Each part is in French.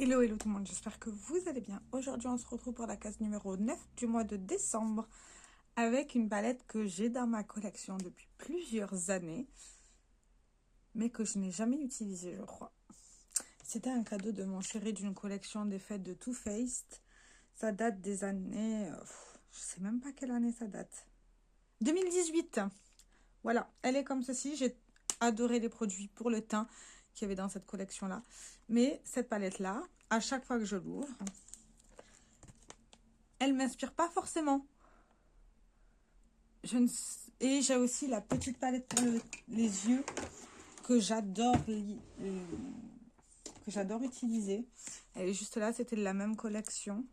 Hello, hello tout le monde, j'espère que vous allez bien. Aujourd'hui, on se retrouve pour la case numéro 9 du mois de décembre avec une palette que j'ai dans ma collection depuis plusieurs années, mais que je n'ai jamais utilisée, je crois. C'était un cadeau de mon chéri d'une collection des fêtes de Too Faced. Ça date des années... je sais même pas quelle année ça date. 2018. Voilà, elle est comme ceci. J'ai adoré les produits pour le teint qu'il y avait dans cette collection-là. Mais cette palette-là, à chaque fois que je l'ouvre, elle m'inspire pas forcément. Et j'ai aussi la petite palette pour les yeux que j'adore utiliser. Elle est juste là, c'était de la même collection.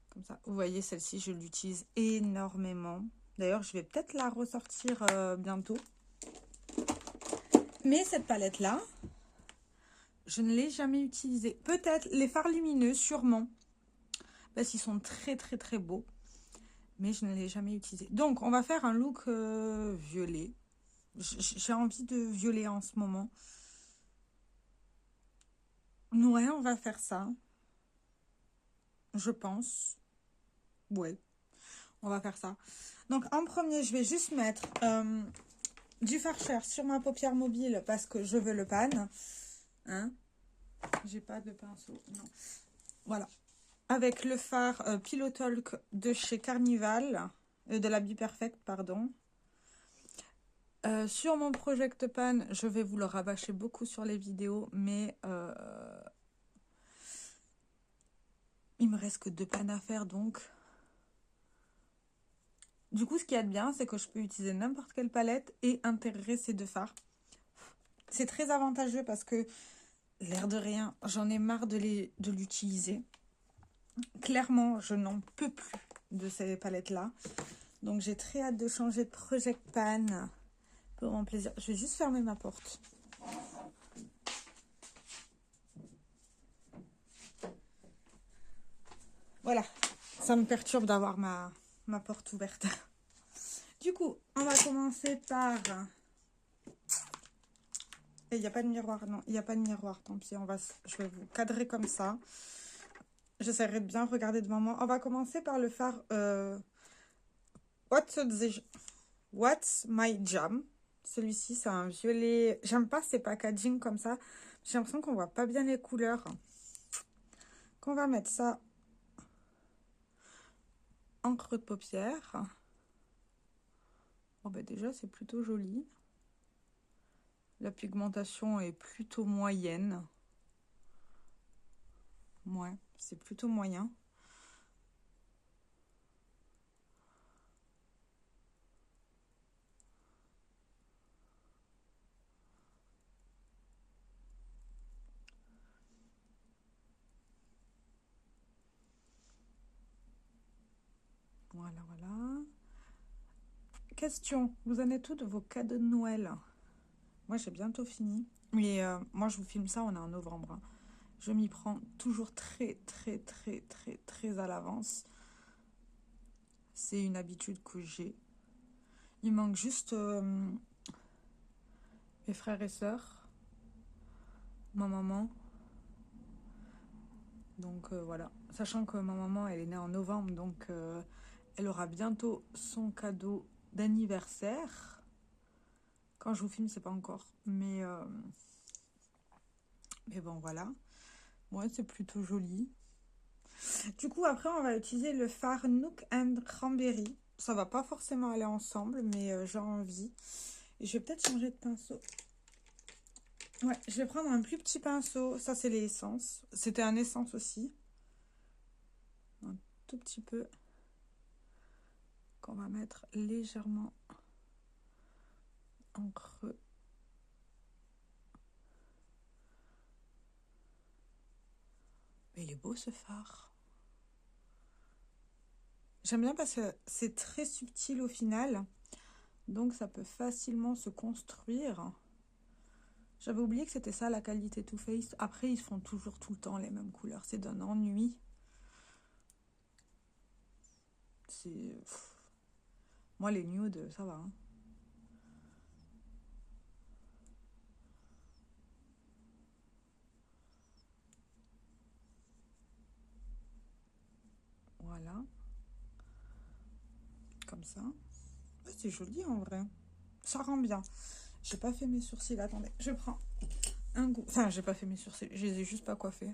Comme ça, vous voyez, celle-ci, je l'utilise énormément. D'ailleurs, je vais peut-être la ressortir bientôt. Mais cette palette-là, je ne l'ai jamais utilisée. Peut-être les fards lumineux, sûrement. Parce qu'ils sont très, très, très beaux. Mais je ne l'ai jamais utilisé. Donc, on va faire un look violet. J'ai envie de violet en ce moment. Ouais, on va faire ça. Je pense. Ouais, on va faire ça. Donc, en premier, je vais juste mettre du Farcher sur ma paupière mobile parce que je veux le pan. Hein? J'ai pas de pinceau, non. Voilà. Avec le fard Pillow Talk de chez Carnival, de la Be Perfect, pardon. Sur mon Project Pan, je vais vous le rabâcher beaucoup sur les vidéos, mais il me reste que 2 pans à faire, donc. Du coup, ce qui est bien, c'est que je peux utiliser n'importe quelle palette et intégrer ces 2 fards. C'est très avantageux parce que, l'air de rien, j'en ai marre de l'utiliser. Clairement, je n'en peux plus de ces palettes-là. Donc, j'ai très hâte de changer de Project Pan pour mon plaisir. Je vais juste fermer ma porte. Voilà, ça me perturbe d'avoir ma porte ouverte. Du coup, on va commencer par... Il n'y a pas de miroir, non, il n'y a pas de miroir, tant pis, je vais vous cadrer comme ça. J'essaierai de bien regarder devant moi. On va commencer par le fard What's My Jam. Celui-ci, c'est un violet. J'aime pas ces packaging comme ça. J'ai l'impression qu'on voit pas bien les couleurs. Qu'on va mettre ça en creux de paupière. Oh, ben déjà, c'est plutôt joli. La pigmentation est plutôt moyenne. Ouais, c'est plutôt moyen. Voilà, voilà. Question, vous en êtes où de vos cadeaux de Noël? Moi, j'ai bientôt fini. Mais moi, je vous filme ça, on est en novembre. Hein. Je m'y prends toujours très, très, très, très, très à l'avance. C'est une habitude que j'ai. Il manque juste mes frères et sœurs, ma maman. Donc voilà. Sachant que ma maman, elle est née en novembre, donc elle aura bientôt son cadeau d'anniversaire. Quand je vous filme, c'est pas encore. Mais bon, voilà. Ouais, c'est plutôt joli. Du coup, après, on va utiliser le fard Nook and Cranberry. Ça va pas forcément aller ensemble, mais j'ai envie. Et je vais peut-être changer de pinceau. Ouais, je vais prendre un plus petit pinceau. Ça, c'est les essences. C'était un essence aussi. Un tout petit peu. Qu'on va mettre légèrement en creux. Mais il est beau ce fard. J'aime bien parce que c'est très subtil au final. Donc ça peut facilement se construire. J'avais oublié que c'était ça la qualité Too Faced. Après, ils font toujours tout le temps les mêmes couleurs. C'est d'un ennui. C'est... Moi, les nudes, ça va. Hein. Voilà. Comme ça. C'est joli en vrai. Ça rend bien. J'ai pas fait mes sourcils. Attendez, je prends un goût. Enfin, j'ai pas fait mes sourcils. Je les ai juste pas coiffés.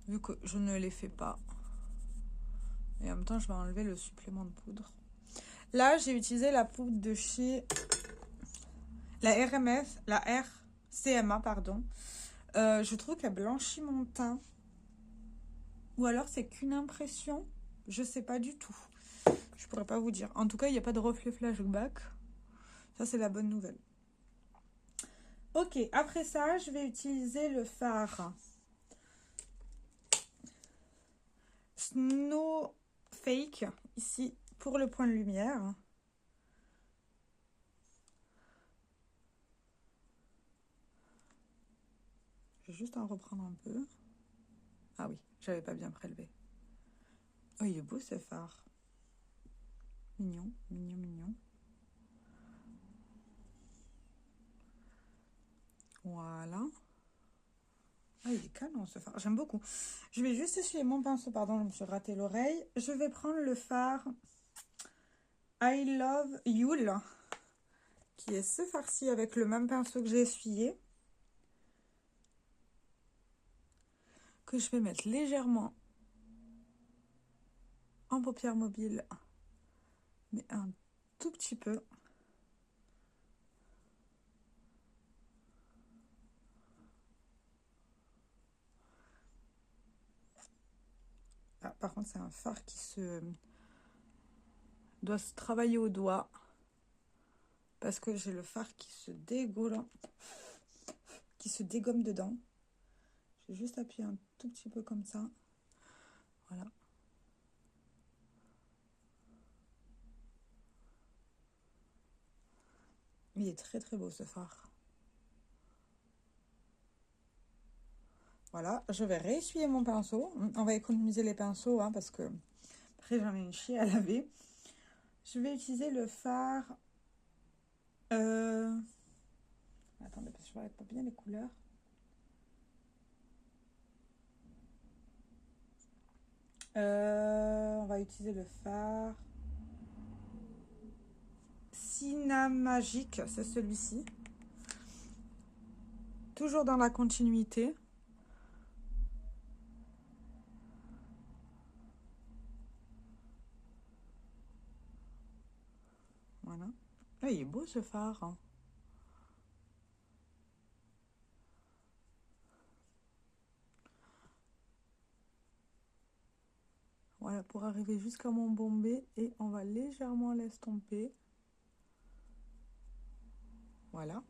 Vu que je ne les fais pas. Et en même temps, je vais enlever le supplément de poudre. Là, j'ai utilisé la poudre de chez la RMF, la RCMA, pardon. Je trouve qu'elle blanchit mon teint. Ou alors, c'est qu'une impression. Je sais pas du tout. Je pourrais pas vous dire. En tout cas, il n'y a pas de reflet flashback. Ça, c'est la bonne nouvelle. Ok, après ça, je vais utiliser le fard Snow Fake, ici, pour le point de lumière. Je vais juste en reprendre un peu. Ah oui, j'avais pas bien prélevé. Oh, il est beau ce fard. Mignon, mignon, mignon. Voilà. Ah, il est canon ce fard. J'aime beaucoup. Je vais juste essuyer mon pinceau. Pardon, je me suis raté l'oreille. Je vais prendre le fard I Love Yule, qui est ce fard-ci avec le même pinceau que j'ai essuyé. Que je vais mettre légèrement en paupière mobile. Mais un tout petit peu. Ah, par contre, c'est un fard qui doit se travailler au doigt. Parce que j'ai le fard qui se dégomme. Qui se dégomme dedans. Je vais juste appuyer un tout petit peu comme ça. Voilà. Il est très très beau ce fard. Voilà, je vais réessuyer mon pinceau. On va économiser les pinceaux hein, parce que après j'en ai une chier à laver. Je vais utiliser le fard. Attendez, parce que je ne vois pas bien les couleurs. On va utiliser le fard Cinamagique, c'est celui-ci. Toujours dans la continuité. Voilà. Ah, il est beau ce phare. Voilà, pour arriver jusqu'à mon bombé. Et on va légèrement l'estomper. Voilà.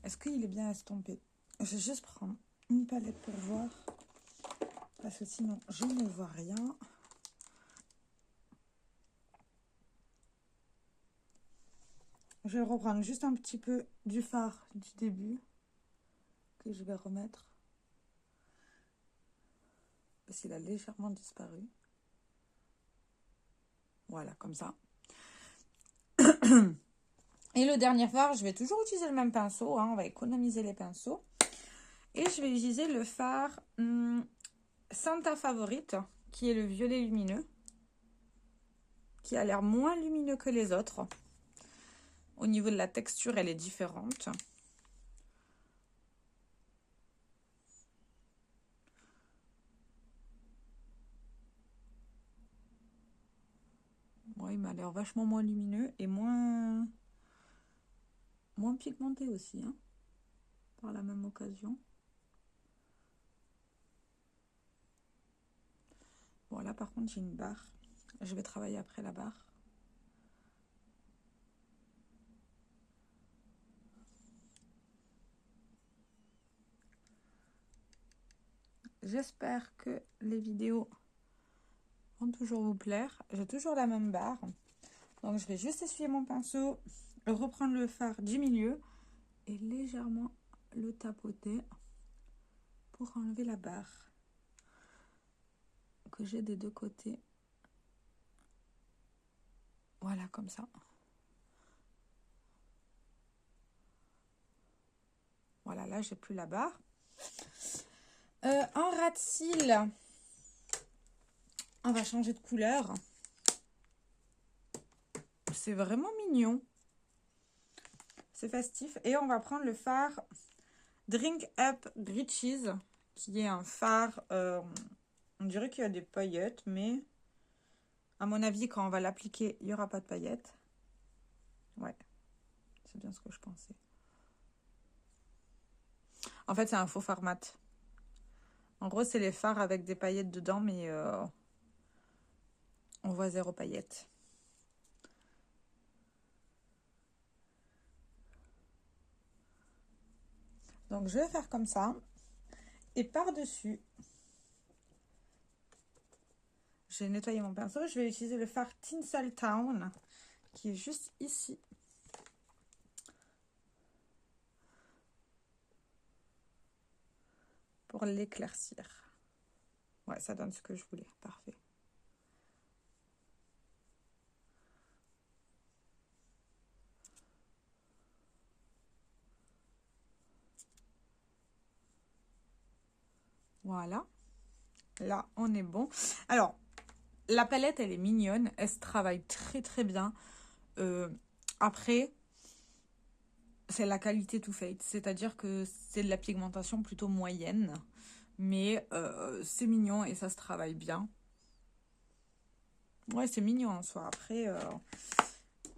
Est-ce qu'il est bien estompé? Je vais juste prendre une palette pour voir. Parce que sinon, je ne vois rien. Je vais reprendre juste un petit peu du fard du début. Que je vais remettre. Parce qu'il a légèrement disparu. Voilà, comme ça. Et le dernier fard, je vais toujours utiliser le même pinceau. Hein, on va économiser les pinceaux. Et je vais utiliser le fard Santa Favorite, qui est le violet lumineux. Qui a l'air moins lumineux que les autres. Au niveau de la texture, elle est différente. Bon, il m'a l'air vachement moins lumineux et moins pigmenté aussi, hein, par la même occasion. Bon, là, par contre, j'ai une barre. Je vais travailler après la barre. J'espère que les vidéos vont toujours vous plaire. J'ai toujours la même barre. Donc, je vais juste essuyer mon pinceau, reprendre le fard du milieu et légèrement le tapoter pour enlever la barre que j'ai des deux côtés. Voilà, comme ça. Voilà, là, j'ai plus la barre. En ras de cils, On va changer de couleur. C'est vraiment mignon. C'est festif. Et on va prendre le fard Drink Up Britches, qui est un fard, on dirait qu'il y a des paillettes, mais à mon avis, quand on va l'appliquer, il n'y aura pas de paillettes. Ouais, c'est bien ce que je pensais. En fait, c'est un faux fard mat. En gros, c'est les fards avec des paillettes dedans, mais on voit 0 paillettes. Donc, je vais faire comme ça. Et par-dessus, j'ai nettoyé mon pinceau. Je vais utiliser le fard Tinseltown, qui est juste ici. Pour l'éclaircir. Ouais, ça donne ce que je voulais. Parfait. Voilà. Là, on est bon. Alors, la palette, elle est mignonne. Elle se travaille très, très bien. Après, c'est la qualité Too Faced. C'est-à-dire que c'est de la pigmentation plutôt moyenne. Mais c'est mignon et ça se travaille bien. Ouais, c'est mignon en soi. Après,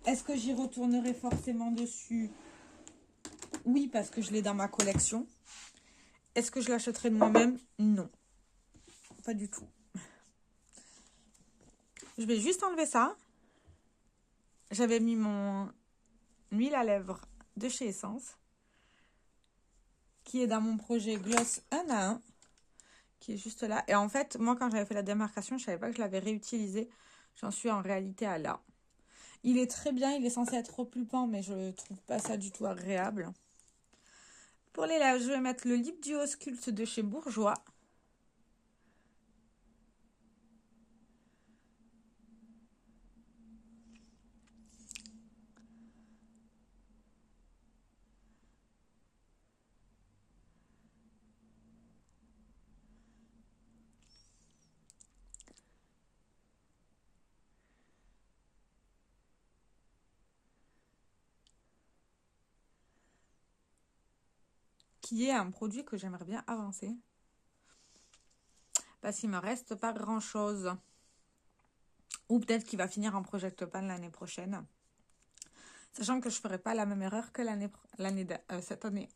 est-ce que j'y retournerai forcément dessus? Oui, parce que je l'ai dans ma collection. Est-ce que je l'achèterai de moi-même? Non. Pas du tout. Je vais juste enlever ça. J'avais mis mon huile à lèvres de chez Essence, qui est dans mon projet Gloss 1 à 1, qui est juste là. Et en fait, moi, quand j'avais fait la démarcation, je ne savais pas que je l'avais réutilisé. J'en suis en réalité à là. Il est très bien, il est censé être replumpant, mais je ne trouve pas ça du tout agréable. Pour les lèvres, je vais mettre le Lip Duo Sculpt de chez Bourjois. Qui est un produit que j'aimerais bien avancer. Parce qu'il ne me reste pas grand-chose. Ou peut-être qu'il va finir en Project Pan l'année prochaine. Sachant que je ne ferai pas la même erreur que cette année.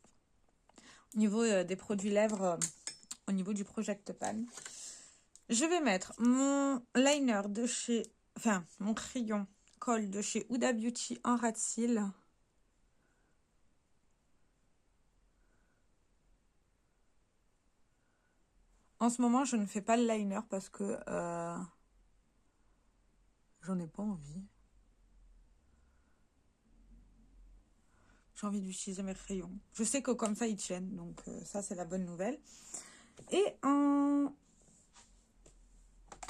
Au niveau des produits lèvres, au niveau du Project Pan. Je vais mettre mon liner de chez... Enfin, mon crayon colle de chez Huda Beauty en ras de cils. En ce moment, je ne fais pas le liner parce que j'en ai pas envie. J'ai envie d'utiliser mes crayons. Je sais que comme ça, ils tiennent. Donc ça, c'est la bonne nouvelle. Et en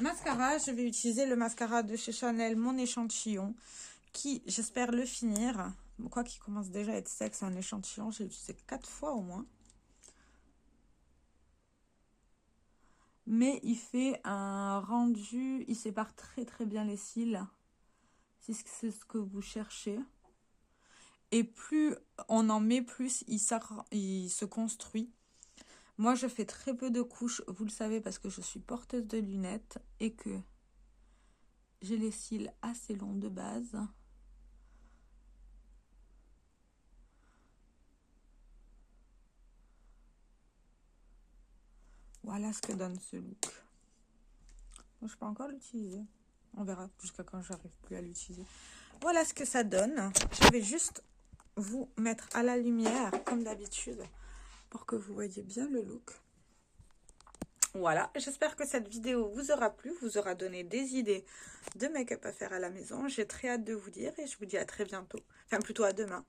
mascara, je vais utiliser le mascara de chez Chanel, mon échantillon, qui, j'espère le finir. Quoi qu'il commence déjà à être sec, c'est un échantillon. J'ai utilisé 4 fois au moins. Mais il fait un rendu, il sépare très très bien les cils. Si c'est ce que vous cherchez. Et plus on en met, plus il se construit. Moi, je fais très peu de couches, vous le savez, parce que je suis porteuse de lunettes et que j'ai les cils assez longs de base. Voilà ce que donne ce look. Bon, je peux encore l'utiliser. On verra jusqu'à quand j'arrive plus à l'utiliser. Voilà ce que ça donne. Je vais juste vous mettre à la lumière, comme d'habitude, pour que vous voyez bien le look. Voilà, j'espère que cette vidéo vous aura plu, vous aura donné des idées de make-up à faire à la maison. J'ai très hâte de vous dire et je vous dis à très bientôt. Enfin, plutôt à demain.